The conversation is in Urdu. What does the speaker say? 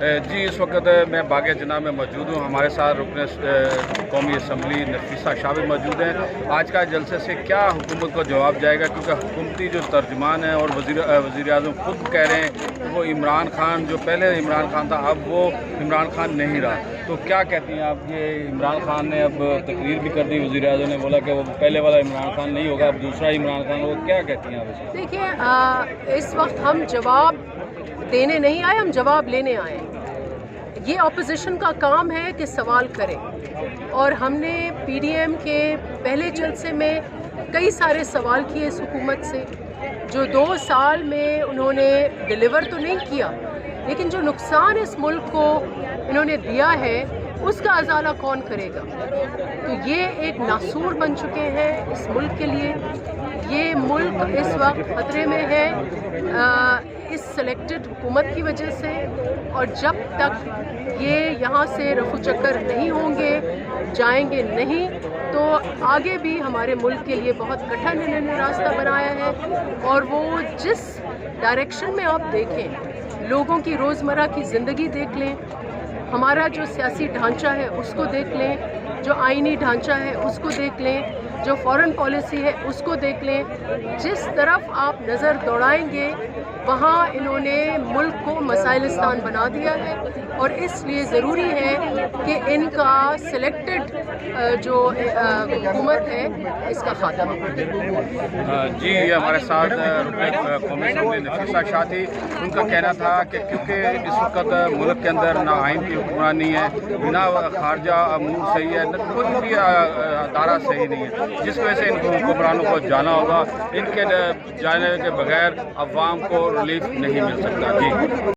جی اس وقت میں باغ جناح میں موجود ہوں. ہمارے ساتھ رکن قومی اسمبلی نفیسہ شاہ بھی موجود ہیں. آج کا جلسے سے کیا حکومت کو جواب جائے گا، کیونکہ حکومتی جو ترجمان ہیں اور وزیر اعظم خود کہہ رہے ہیں وہ عمران خان جو پہلے عمران خان تھا اب وہ عمران خان نہیں رہا. تو کیا کہتی ہیں آپ؟ یہ عمران خان نے اب تقریر بھی کر دی، وزیر اعظم نے بولا کہ وہ پہلے والا عمران خان نہیں ہوگا، اب دوسرا عمران خان ہوگا. کیا کہتی ہیں آپ اسے؟ دیکھیے، اس وقت ہم جواب دینے نہیں آئے، ہم جواب لینے آئے. یہ اپوزیشن کا کام ہے کہ سوال کرے، اور ہم نے پی ڈی ایم کے پہلے جلسے میں کئی سارے سوال کیے اس حکومت سے. جو 2 سال میں انہوں نے ڈیلیور تو نہیں کیا، لیکن جو نقصان اس ملک کو انہوں نے دیا ہے اس کا ازالہ کون کرے گا؟ تو یہ ایک ناسور بن چکے ہیں اس ملک کے لیے. یہ ملک اس وقت خطرے میں ہے اس سلیکٹڈ حکومت کی وجہ سے، اور جب تک یہ یہاں سے رفو چکر نہیں ہوں گے، جائیں گے نہیں، تو آگے بھی ہمارے ملک کے لیے بہت کٹھن انہوں نے راستہ بنایا ہے. اور وہ جس ڈائریکشن میں آپ دیکھیں، لوگوں کی روزمرہ کی زندگی دیکھ لیں، ہمارا جو سیاسی ڈھانچہ ہے اس کو دیکھ لیں، جو آئینی ڈھانچہ ہے اس کو دیکھ لیں، جو فارن پالیسی ہے اس کو دیکھ لیں. جس طرف آپ نظر دوڑائیں گے وہاں انہوں نے ملک کو مسائلستان بنا دیا ہے، اور اس لیے ضروری ہے کہ ان کا سلیکٹڈ جو حکومت ہے اس کا خاتمہ ہو. جی یہ ہمارے ساتھ رکن قومی اسمبلی نفیسہ شاہ تھی. ان کا کہنا تھا کہ کیونکہ اس وقت ملک کے اندر نہ آئین کی حکمرانی ہے، نہ خارجہ امور صحیح ہے، نہ کوئی بھی ادارہ صحیح نہیں ہے، جس کی وجہ سے ان کو حکمرانوں کو جانا ہوگا. ان کے جانے کے بغیر عوام کو ریلیف نہیں مل سکتا. جی